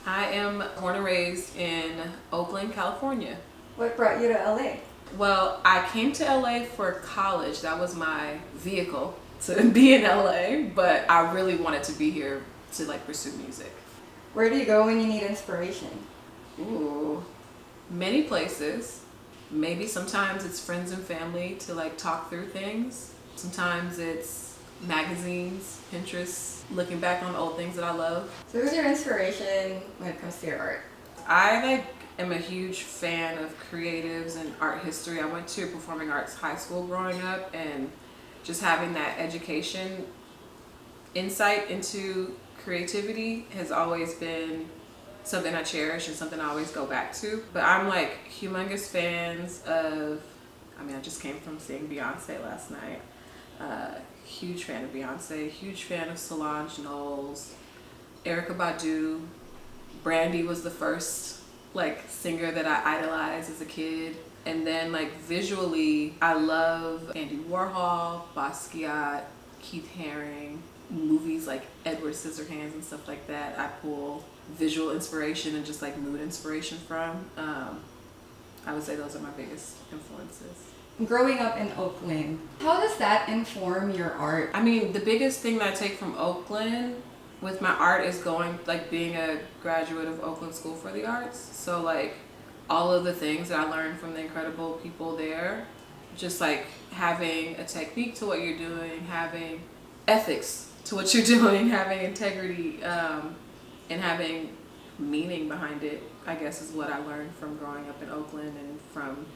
I am born and raised in Oakland, California. What brought you to LA? Well, I came to LA for college. That was my vehicle to be in LA, but I really wanted to be here to pursue music. Where do you go when you need inspiration? Ooh, many places. Maybe sometimes it's friends and family to talk through things. Sometimes it's magazines, Pinterest, looking back on old things that I love. So who's your inspiration when it comes to your art? I am a huge fan of creatives and art history. I went to performing arts high school growing up, and just having that education insight into creativity has always been something I cherish and something I always go back to. But I'm humongous fans of, I just came from seeing Beyonce last night. Huge fan of Beyonce, huge fan of Solange Knowles, Erykah Badu. Brandy was the first singer that I idolized as a kid. And then visually, I love Andy Warhol, Basquiat, Keith Haring, movies like Edward Scissorhands and stuff like that. I pull visual inspiration and just mood inspiration from. I would say those are my biggest influences. Growing up in Oakland, how does that inform your art? The biggest thing that I take from Oakland with my art is being a graduate of Oakland School for the Arts. So all of the things that I learned from the incredible people there, just having a technique to what you're doing, having ethics to what you're doing, having integrity, and having meaning behind it, I guess is what I learned from growing up in Oakland and from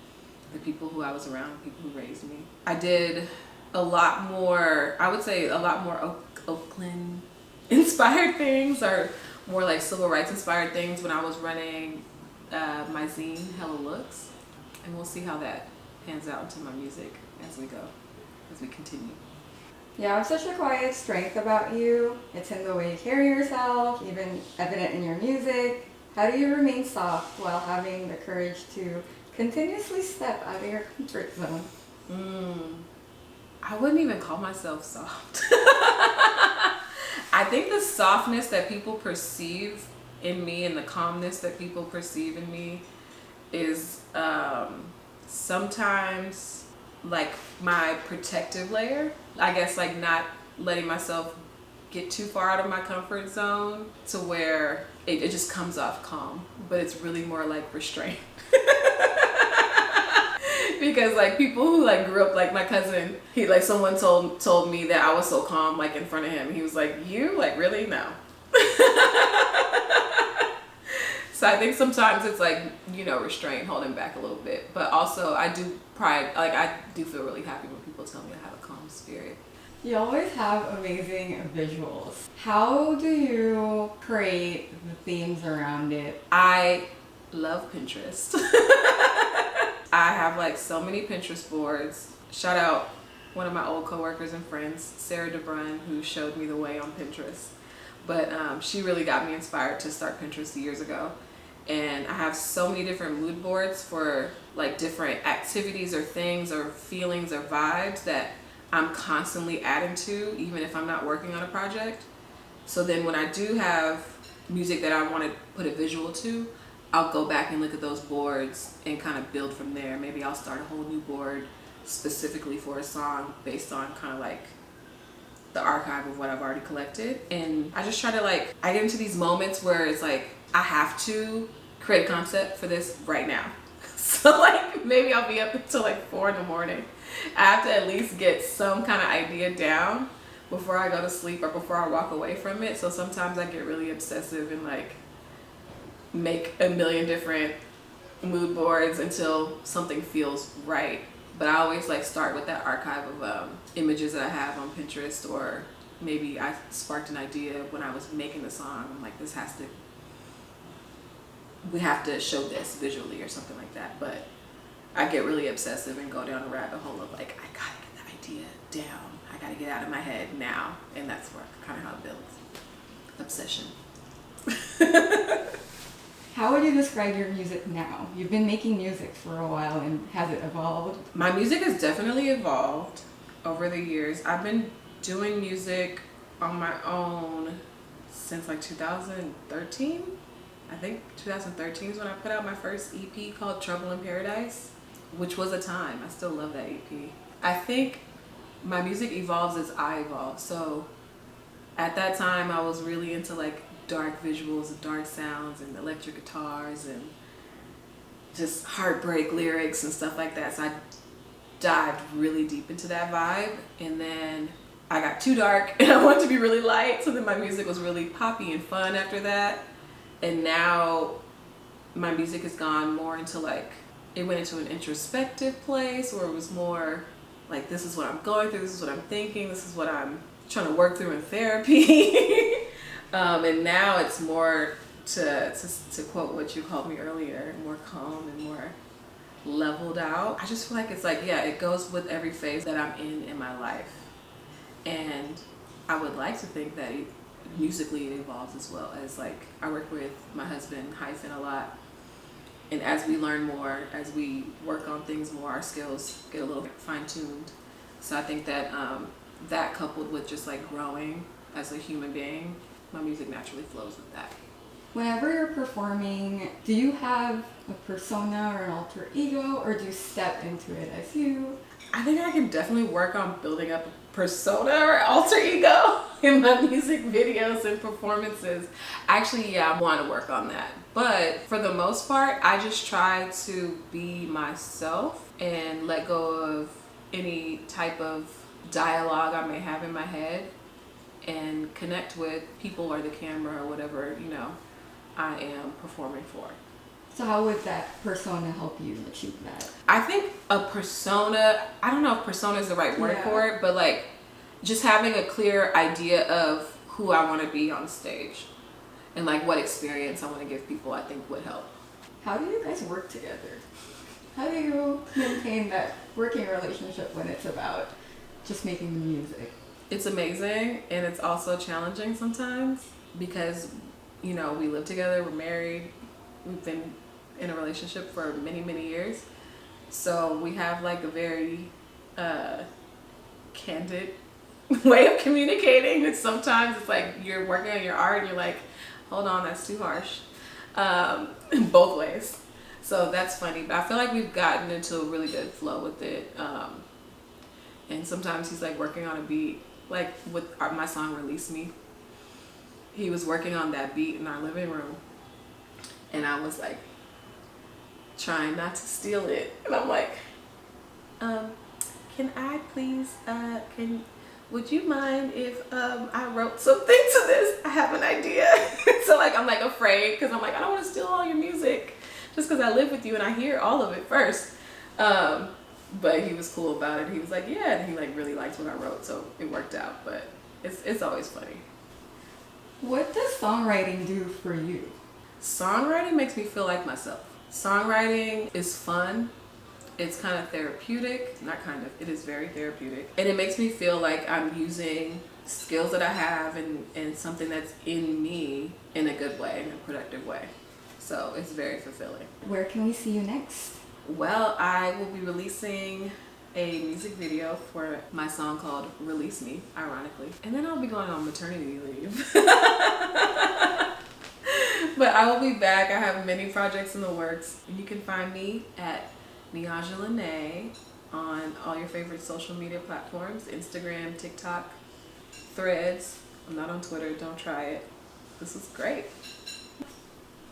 the people who I was around, people who raised me. I did a lot more, I would say a lot more Oakland inspired things, or more civil rights inspired things when I was running my zine, Hella Looks. And we'll see how that pans out into my music as we continue. You have such a quiet strength about you. It's in the way you carry yourself, even evident in your music. How do you remain soft while having the courage to continuously step out of your comfort zone? I wouldn't even call myself soft. I think the softness that people perceive in me and the calmness that people perceive in me is sometimes my protective layer. I guess not letting myself get too far out of my comfort zone to where it just comes off calm, but it's really more restraint. Because people who grew up, my cousin, he someone told me that I was so calm in front of him. He was you really? No. So I think sometimes it's restraint, holding back a little bit, but also I do feel really happy when people tell me I have a calm spirit. You always have amazing visuals. How do you create the themes around it? I love Pinterest. I have so many Pinterest boards. Shout out one of my old coworkers and friends, Sarah DeBrun, who showed me the way on Pinterest. But she really got me inspired to start Pinterest years ago. And I have so many different mood boards for different activities or things or feelings or vibes that I'm constantly adding to, even if I'm not working on a project. So then when I do have music that I want to put a visual to, I'll go back and look at those boards and kind of build from there. Maybe I'll start a whole new board specifically for a song based on kind of the archive of what I've already collected. And I just try to I get into these moments where it's I have to create a concept for this right now. So maybe I'll be up until 4 in the morning. I have to at least get some kind of idea down before I go to sleep or before I walk away from it. So sometimes I get really obsessive and make a million different mood boards until something feels right. But I always start with that archive of images that I have on Pinterest, or maybe I sparked an idea when I was making the song. I'm we have to show this visually or something like that. But I get really obsessive and go down a rabbit hole of I gotta get the idea down. I gotta get out of my head now. And that's where kind of how it builds. Obsession. How would you describe your music now? You've been making music for a while, and has it evolved? My music has definitely evolved over the years. I've been doing music on my own since 2013. I think 2013 is when I put out my first EP called Trouble in Paradise, which was a time. I still love that EP. I think my music evolves as I evolve. So at that time, I was really into like dark visuals and dark sounds and electric guitars and just heartbreak lyrics and stuff like that. So I dived really deep into that vibe, and then I got too dark and I wanted to be really light, so then my music was really poppy and fun after that. And now my music has gone more into like, it went into an introspective place where it was more like, this is what I'm going through, this is what I'm thinking, this is what I'm trying to work through in therapy. And now it's more to quote what you called me earlier, more calm and more leveled out. I just feel like it's like, yeah, it goes with every phase that I'm in my life. And I would like to think that musically it evolves as well. As like, I work with my husband Hyphen a lot, and as we learn more, as we work on things more, our skills get a little fine-tuned. So I think that that coupled with just like growing as a human being, my music naturally flows with that. Whenever you're performing, do you have a persona or an alter ego, or do you step into it as you? I think I can definitely work on building up a persona or alter ego in my music videos and performances. Actually, yeah, I want to work on that. But for the most part, I just try to be myself and let go of any type of dialogue I may have in my head and connect with people or the camera or whatever, you know, I am performing for. So how would that persona help you achieve that? I think a persona, I don't know if persona is the right word for it, but like just having a clear idea of who I want to be on stage and like what experience I want to give people, I think would help. How do you guys work together? How do you maintain that working relationship when it's about just making the music? It's amazing, and it's also challenging sometimes because, you know, we live together, we're married, we've been in a relationship for many, many years. So we have like a very candid way of communicating. And sometimes it's like you're working on your art and you're like, hold on, that's too harsh. Both ways. So that's funny. But I feel like we've gotten into a really good flow with it. And sometimes he's like working on a beat, like with my song Release Me. He was working on that beat in our living room. And I was like, trying not to steal it. And I'm like, can I please, would you mind if I wrote something to this? I have an idea. So like, I'm like afraid because I'm like, I don't want to steal all your music just because I live with you and I hear all of it first. But he was cool about it. He was like, yeah, and he like really liked what I wrote, so it worked out. But it's always funny. What does songwriting do for you? Songwriting makes me feel like myself. Songwriting is fun. It's kind of therapeutic. Not kind of, it is very therapeutic. And it makes me feel like I'm using skills that I have and something that's in me in a good way, in a productive way. So it's very fulfilling. Where can we see you next? Well, I will be releasing a music video for my song called Release Me, ironically. And then I'll be going on maternity leave. But I will be back. I have many projects in the works. And you can find me at Neijahlanae on all your favorite social media platforms, Instagram, TikTok, Threads. I'm not on Twitter, don't try it. This is great.